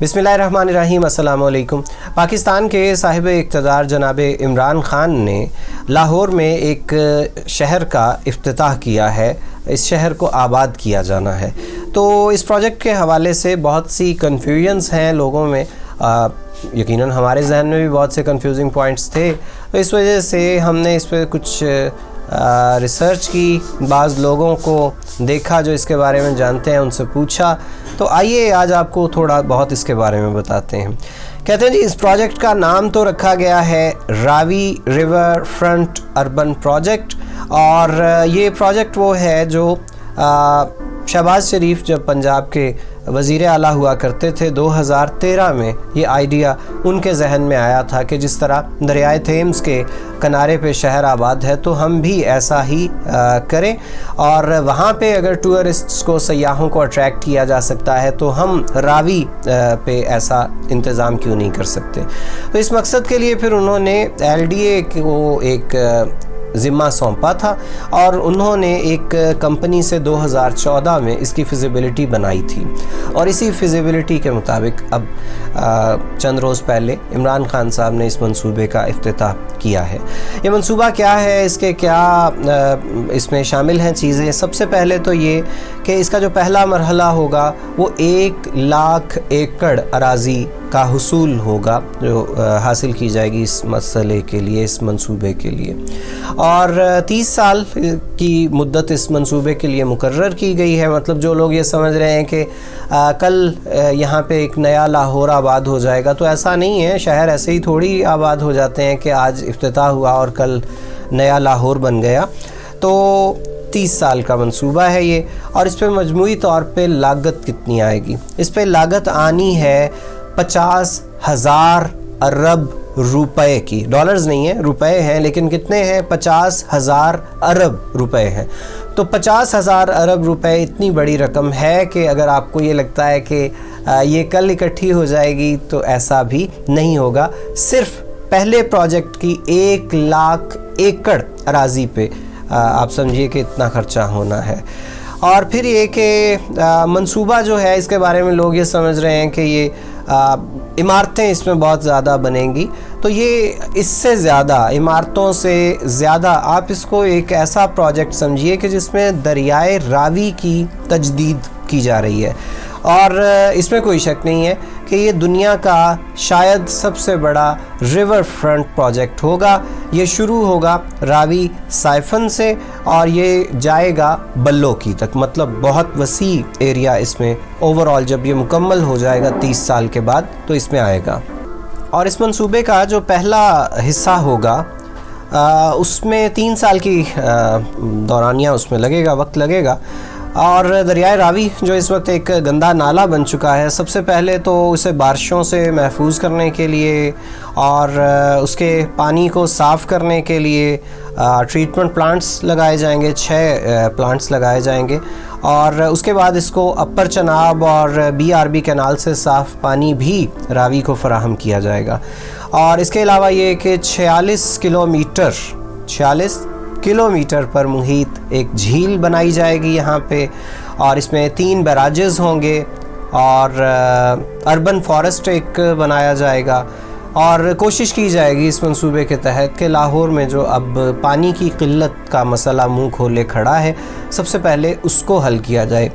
बिस्मिल्लाहिर्रहमानिर्रहीम। अस्सलाम वालेकुम। पाकिस्तान के साहिब इक़्तिदार जनाब इमरान ख़ान ने लाहौर में एक शहर का इफ्तिताह किया है। इस शहर को आबाद किया जाना है। तो इस प्रोजेक्ट के हवाले से बहुत सी कन्फ्यूजन्स हैं लोगों में। यकीनन हमारे जहन में भी बहुत से कन्फ्यूजिंग पॉइंट्स थे, तो इस वजह से हमने इस पर कुछ रिसर्च की, बाज़ लोगों को देखा जो इसके बारे में जानते हैं, उनसे पूछा। तो आइए आज आपको थोड़ा बहुत इसके बारे में बताते हैं। कहते हैं जी, इस प्रोजेक्ट का नाम तो रखा गया है Ravi river front urban project, और ये प्रोजेक्ट वो है जो शहबाज शरीफ जब पंजाब के वज़ीर आला हुआ करते थे 2013 में, ये आइडिया उनके जहन में आया था कि जिस तरह दरियाए थेम्स के किनारे पे शहर आबाद है तो हम भी ऐसा ही करें, और वहाँ पे अगर टूरिस्ट्स को, सयाहों को अट्रैक्ट किया जा सकता है तो हम रावी पे ऐसा इंतज़ाम क्यों नहीं कर सकते। तो इस मकसद के लिए फिर उन्होंने LDA को एक ज़िम्मा सौंपा था, और उन्होंने एक कंपनी से 2014 में इसकी फिजिबिलिटी बनाई थी, और इसी फिजिबिलिटी के मुताबिक अब चंद रोज़ पहले इमरान खान साहब ने इस मंसूबे का इफ्तिताह किया है। ये मंसूबा क्या है, इसके क्या इसमें शामिल हैं चीज़ें। सबसे पहले तो ये कि इसका जो पहला मरहला होगा वो 1 लाख एकड़ अराज़ी का हुसूल होगा जो हासिल की जाएगी इस मसले के लिए, इस मंसूबे के लिए, और 30 साल की मुद्दत इस मंसूबे के लिए मुकर्रर की गई है। मतलब जो लोग ये समझ रहे हैं कि कल यहाँ पे एक नया लाहौर आबाद हो जाएगा, तो ऐसा नहीं है। शहर ऐसे ही थोड़ी आबाद हो जाते हैं कि आज इफ्तिताह हुआ और कल नया लाहौर बन गया। तो 30 साल का मंसूबा है ये, और इस पर मजमूई तौर पे लागत कितनी आएगी? इस पर लागत आनी है 50,000 अरब रुपए की। डॉलर्स नहीं है, रुपए हैं, लेकिन कितने हैं? 50,000 अरब रुपए हैं। तो 50,000 अरब रुपए इतनी बड़ी रकम है कि अगर आपको ये लगता है कि ये कल इकट्ठी हो जाएगी, तो ऐसा भी नहीं होगा। सिर्फ पहले प्रोजेक्ट की 1 लाख एकड़ अराज़ी पे आप समझिए कि इतना खर्चा होना है। और फिर ये कि मंसूबा जो है, इसके बारे में लोग ये समझ रहे हैं कि ये इमारतें इसमें बहुत ज़्यादा बनेंगी। तो ये इससे ज़्यादा, इमारतों से ज़्यादा आप इसको एक ऐसा प्रोजेक्ट समझिए कि जिसमें दरियाए रावी की तजदीद की जा रही है, और इसमें कोई शक नहीं है कि ये दुनिया का शायद सबसे बड़ा रिवर फ्रंट प्रोजेक्ट होगा। ये शुरू होगा रावी साइफन से और ये जाएगा बल्लो की तक। मतलब बहुत वसी एरिया इसमें ओवरऑल, जब ये मुकम्मल हो जाएगा 30 साल के बाद, तो इसमें आएगा। और इस मंसूबे का जो पहला हिस्सा होगा उसमें 3 साल की दौरानिया उसमें लगेगा, वक्त लगेगा। और दरियाए रावी जो इस वक्त एक गंदा नाला बन चुका है, सबसे पहले तो उसे बारिशों से महफूज करने के लिए और उसके पानी को साफ़ करने के लिए ट्रीटमेंट प्लांट्स लगाए जाएंगे, 6 प्लांट्स लगाए जाएंगे, और उसके बाद इसको अपर चनाब और BRB कैनाल से साफ़ पानी भी रावी को फराहम किया जाएगा। और इसके अलावा ये कि 46 किलोमीटर पर मुहित एक झील बनाई जाएगी यहाँ पे, और इसमें 3 बैराजेस होंगे, और अर्बन फॉरेस्ट एक बनाया जाएगा। और कोशिश की जाएगी इस मंसूबे के तहत कि लाहौर में जो अब पानी की किल्लत का मसला मुंह खोले खड़ा है, सबसे पहले उसको हल किया जाए।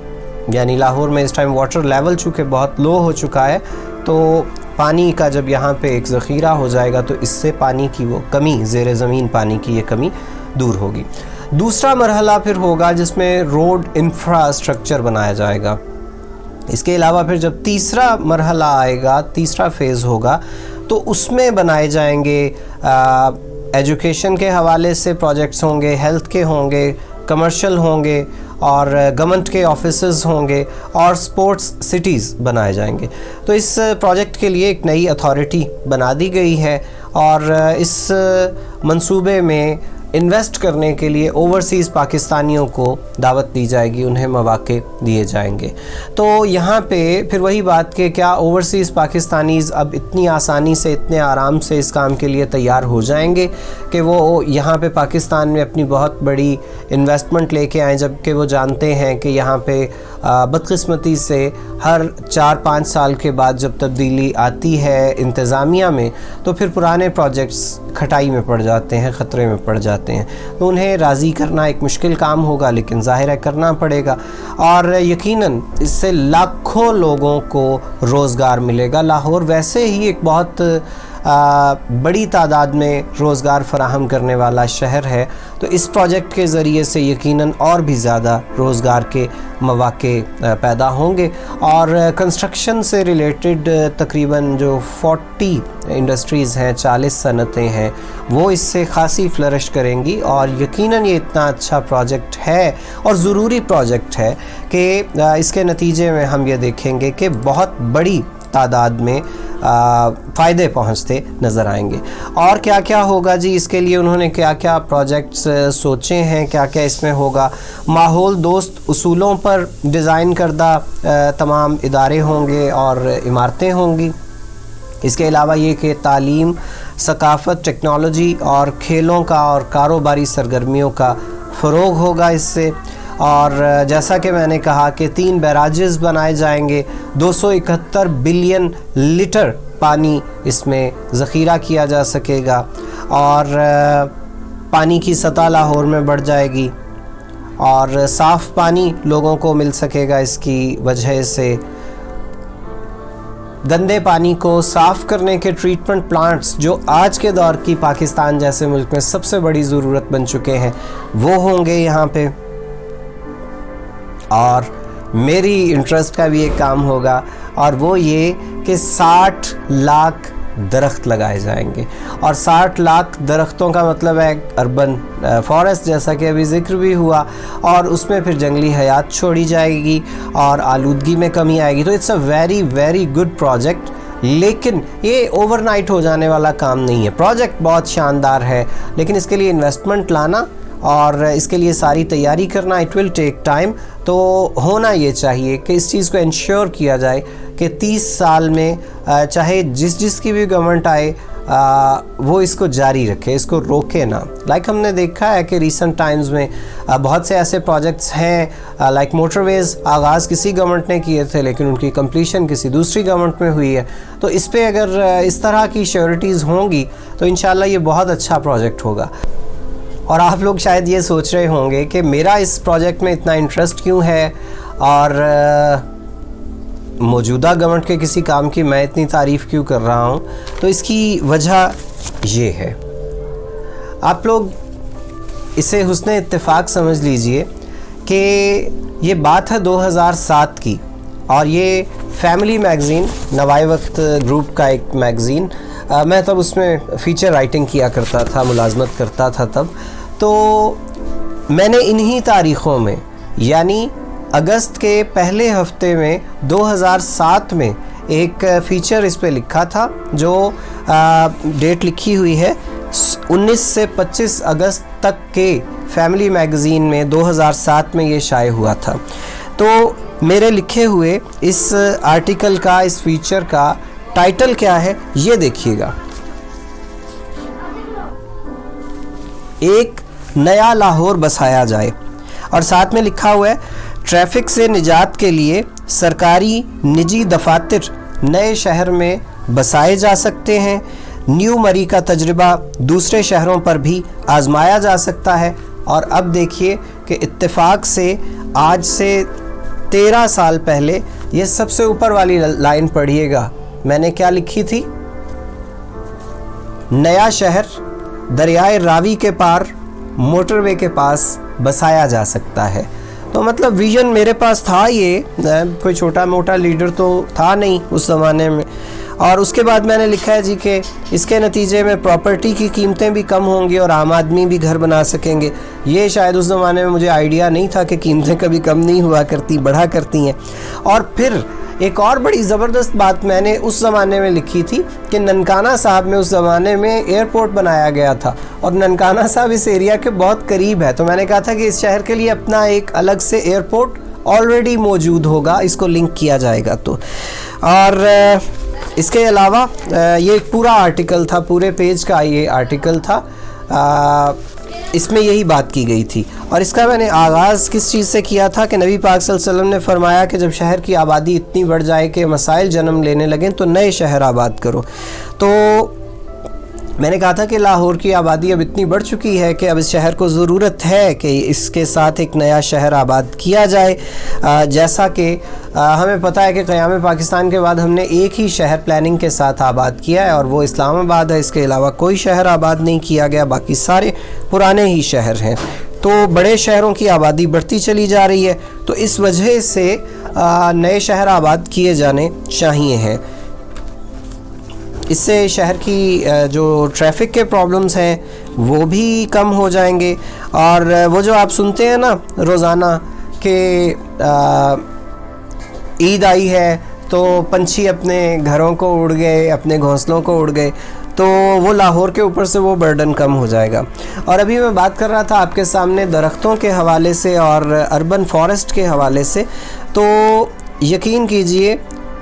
यानी लाहौर में इस टाइम वाटर लेवल चूँकि बहुत लो हो चुका है, तो पानी का जब यहाँ पे एक ज़ख़ीरा हो जाएगा तो इससे पानी की वो कमी, ज़ेर ज़मीन पानी की ये कमी दूर होगी। दूसरा मरहला फिर होगा जिसमें रोड इंफ्रास्ट्रक्चर बनाया जाएगा। इसके अलावा फिर जब तीसरा मरहला आएगा, तीसरा फेज़ होगा, तो उसमें बनाए जाएंगे एजुकेशन के हवाले से प्रोजेक्ट्स होंगे, हेल्थ के होंगे, कमर्शियल होंगे, और गवर्नमेंट के ऑफिसेज होंगे, और स्पोर्ट्स सिटीज़ बनाए जाएंगे। तो इस प्रोजेक्ट के लिए एक नई अथॉरिटी बना दी गई है, और इस मंसूबे में इन्वेस्ट करने के लिए ओवरसीज़ पाकिस्तानियों को दावत दी जाएगी, उन्हें मौके दिए जाएंगे। तो यहाँ पे फिर वही बात कि क्या ओवरसीज़ पाकिस्तानीज़ अब इतनी आसानी से, इतने आराम से इस काम के लिए तैयार हो जाएंगे कि वो यहाँ पे पाकिस्तान में अपनी बहुत बड़ी इन्वेस्टमेंट लेके आएँ, जबकि वो जानते हैं कि यहाँ पे बदकिस्मती से हर 4-5 साल के बाद जब तब्दीली आती है इंतज़ामिया में तो फिर पुराने प्रोजेक्ट्स खटाई में पड़ जाते हैं, ख़तरे में पड़ जाते हैं। तो उन्हें राज़ी करना एक मुश्किल काम होगा, लेकिन ज़ाहिर है करना पड़ेगा, और यकीनन इससे लाखों लोगों को रोज़गार मिलेगा। लाहौर वैसे ही एक बहुत बड़ी तादाद में रोज़गार फराहम करने वाला शहर है, तो इस प्रोजेक्ट के ज़रिए से यकीनन और भी ज़्यादा रोज़गार के मौके पैदा होंगे। और कंस्ट्रक्शन से रिलेटेड तकरीबन जो 40 इंडस्ट्रीज़ हैं, 40 सनतें हैं, वो इससे खासी फ्लरिश करेंगी। और यकीनन ये इतना अच्छा प्रोजेक्ट है और ज़रूरी प्रोजेक्ट है कि इसके नतीजे में हम ये देखेंगे कि बहुत बड़ी तादाद में फ़ायदे पहुंचते नज़र आएंगे। और क्या क्या होगा जी, इसके लिए उन्होंने क्या क्या प्रोजेक्ट्स सोचे हैं, क्या क्या इसमें होगा। माहौल दोस्त उसूलों पर डिज़ाइन करदा तमाम इदारे होंगे और इमारतें होंगी। इसके अलावा ये कि तालीम, सकाफ़त, टेक्नोलॉजी और खेलों का और कारोबारी सरगर्मियों का फ़रोग़ होगा इससे। और जैसा कि मैंने कहा कि 3 बैराजेस बनाए जाएंगे, 271 बिलियन लीटर पानी इसमें ज़ख़ीरा किया जा सकेगा और पानी की सतह लाहौर में बढ़ जाएगी और साफ़ पानी लोगों को मिल सकेगा। इसकी वजह से गंदे पानी को साफ़ करने के ट्रीटमेंट प्लांट्स जो आज के दौर की पाकिस्तान जैसे मुल्क में सबसे बड़ी ज़रूरत बन चुके हैं, वो होंगे यहाँ पे। और मेरी इंटरेस्ट का भी एक काम होगा, और वो ये कि 60 लाख दरख्त लगाए जाएंगे। और 60 लाख दरख्तों का मतलब है अर्बन फॉरेस्ट, जैसा कि अभी ज़िक्र भी हुआ, और उसमें फिर जंगली हयात छोड़ी जाएगी और आलूदगी में कमी आएगी। तो it's a very very good project, लेकिन ये ओवरनाइट हो जाने वाला काम नहीं है। प्रोजेक्ट बहुत शानदार है, लेकिन इसके लिए इन्वेस्टमेंट लाना और इसके लिए सारी तैयारी करना, इट विल टेक टाइम। तो होना ये चाहिए कि इस चीज़ को इंश्योर किया जाए कि 30 साल में चाहे जिसकी भी गवर्नमेंट आए वो इसको जारी रखे, इसको रोके ना। लाइक हमने देखा है कि रिसेंट टाइम्स में बहुत से ऐसे प्रोजेक्ट्स हैं, लाइक मोटरवेज़ आगाज़ किसी गवर्नमेंट ने किए थे, लेकिन उनकी कंप्लीशन किसी दूसरी गवर्नमेंट में हुई है। तो इस पे अगर इस तरह की श्योरिटीज़ होंगी तो इंशाल्लाह ये बहुत अच्छा प्रोजेक्ट होगा। और आप लोग शायद ये सोच रहे होंगे कि मेरा इस प्रोजेक्ट में इतना इंटरेस्ट क्यों है और मौजूदा गवर्नमेंट के किसी काम की मैं इतनी तारीफ़ क्यों कर रहा हूँ। तो इसकी वजह ये है, आप लोग इसे हुस्ने इत्तेफाक समझ लीजिए कि ये बात है 2007 की, और ये फैमिली मैगज़ीन, नवाए वक्त ग्रुप का एक मैगज़ीन, मैं तब उसमें फ़ीचर राइटिंग किया करता था, मुलाजमत करता था तब। तो मैंने इन्हीं तारीख़ों में, यानी अगस्त के पहले हफ्ते में 2007 में एक फ़ीचर इस पे लिखा था, जो डेट लिखी हुई है 19 से 25 अगस्त तक के फैमिली मैगज़ीन में 2007 में ये शाये हुआ था। तो मेरे लिखे हुए इस आर्टिकल का, इस फ़ीचर का टाइटल क्या है ये देखिएगा, एक नया लाहौर बसाया जाए। और साथ में लिखा हुआ है, ट्रैफिक से निजात के लिए सरकारी निजी दफातर नए शहर में बसाए जा सकते हैं। न्यू मरी का तजर्बा दूसरे शहरों पर भी आजमाया जा सकता है। और अब देखिए कि इत्तेफाक से आज से 13 साल पहले, ये सबसे ऊपर वाली लाइन पढ़िएगा, मैंने क्या लिखी थी, नया शहर दरियाए रावी के पार मोटरवे के पास बसाया जा सकता है। तो मतलब विजन मेरे पास था, ये कोई छोटा मोटा लीडर तो था नहीं उस ज़माने में। और उसके बाद मैंने लिखा है जी कि इसके नतीजे में प्रॉपर्टी की कीमतें भी कम होंगी और आम आदमी भी घर बना सकेंगे। ये शायद उस ज़माने में मुझे आइडिया नहीं था कि कीमतें कभी कम नहीं हुआ करती, बढ़ा करती हैं। और फिर ایک اور بڑی زبردست بات میں نے اس زمانے میں لکھی تھی کہ ننکانہ صاحب میں اس زمانے میں ایئرپورٹ بنایا گیا تھا اور ننکانہ صاحب اس ایریا کے بہت قریب ہے، تو میں نے کہا تھا کہ اس شہر کے لیے اپنا ایک الگ سے ایئرپورٹ آلریڈی موجود ہوگا، اس کو لنک کیا جائے گا تو۔ اور اس کے علاوہ یہ ایک پورا آرٹیکل تھا، پورے پیج کا یہ آرٹیکل تھا، اس میں یہی بات کی گئی تھی۔ اور اس کا میں نے آغاز کس چیز سے کیا تھا کہ نبی پاک صلی اللہ علیہ وسلم نے فرمایا کہ جب شہر کی آبادی اتنی بڑھ جائے کہ مسائل جنم لینے لگیں تو نئے شہر آباد کرو۔ تو میں نے کہا تھا کہ لاہور کی آبادی اب اتنی بڑھ چکی ہے کہ اب اس شہر کو ضرورت ہے کہ اس کے ساتھ ایک نیا شہر آباد کیا جائے، جیسا کہ ہمیں پتہ ہے کہ قیام پاکستان کے بعد ہم نے ایک ہی شہر پلاننگ کے ساتھ آباد کیا ہے اور وہ اسلام آباد ہے، اس کے علاوہ کوئی شہر آباد نہیں کیا گیا، باقی سارے پرانے ہی شہر ہیں۔ تو بڑے شہروں کی آبادی بڑھتی چلی جا رہی ہے، تو اس وجہ سے نئے شہر آباد کیے جانے چاہیے ہیں۔ اس سے شہر کی جو ٹریفک کے پرابلمز ہیں وہ بھی کم ہو جائیں گے، اور وہ جو آپ سنتے ہیں نا روزانہ کہ عید آئی ہے تو پنچھی اپنے گھروں کو اڑ گئے، اپنے گھونسلوں کو اڑ گئے، تو وہ لاہور کے اوپر سے وہ برڈن کم ہو جائے گا۔ اور ابھی میں بات کر رہا تھا آپ کے سامنے درختوں کے حوالے سے اور اربن فارسٹ کے حوالے سے، تو یقین کیجئے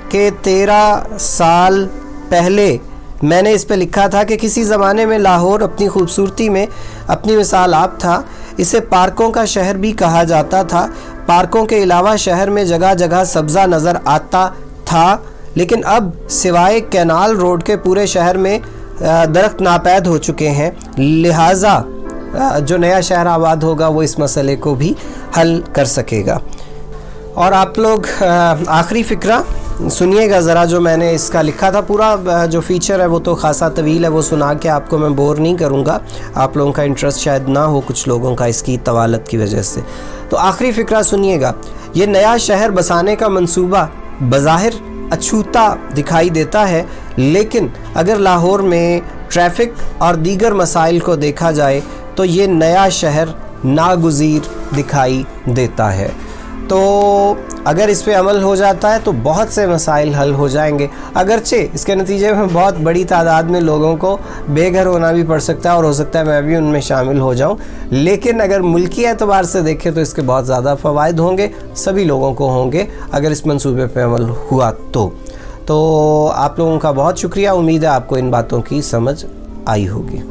کہ 13 سال پہلے میں نے اس پہ لکھا تھا کہ کسی زمانے میں لاہور اپنی خوبصورتی میں اپنی مثال آپ تھا، اسے پارکوں کا شہر بھی کہا جاتا تھا، پارکوں کے علاوہ شہر میں جگہ جگہ سبزہ نظر آتا تھا، لیکن اب سوائے کینال روڈ کے پورے شہر میں درخت ناپید ہو چکے ہیں، لہٰذا جو نیا شہر آباد ہوگا وہ اس مسئلے کو بھی حل کر سکے گا۔ اور آپ لوگ آخری فقرہ سنیے گا ذرا، جو میں نے اس کا لکھا تھا، پورا جو فیچر ہے وہ تو خاصا طویل ہے، وہ سنا کے آپ کو میں بور نہیں کروں گا، آپ لوگوں کا انٹرسٹ شاید نہ ہو کچھ لوگوں کا اس کی طوالت کی وجہ سے، تو آخری فقرہ سنیے گا۔ یہ نیا شہر بسانے کا منصوبہ بظاہر اچھوتا دکھائی دیتا ہے، لیکن اگر لاہور میں ٹریفک اور دیگر مسائل کو دیکھا جائے تو یہ نیا شہر ناگزیر دکھائی دیتا ہے۔ تو اگر اس پہ عمل ہو جاتا ہے تو بہت سے مسائل حل ہو جائیں گے، اگرچہ اس کے نتیجے میں بہت بڑی تعداد میں لوگوں کو بے گھر ہونا بھی پڑ سکتا ہے اور ہو سکتا ہے میں بھی ان میں شامل ہو جاؤں، لیکن اگر ملکی اعتبار سے دیکھیں تو اس کے بہت زیادہ فوائد ہوں گے، سبھی لوگوں کو ہوں گے اگر اس منصوبے پہ عمل ہوا تو آپ لوگوں کا بہت شکریہ، امید ہے آپ کو ان باتوں کی سمجھ آئی ہوگی۔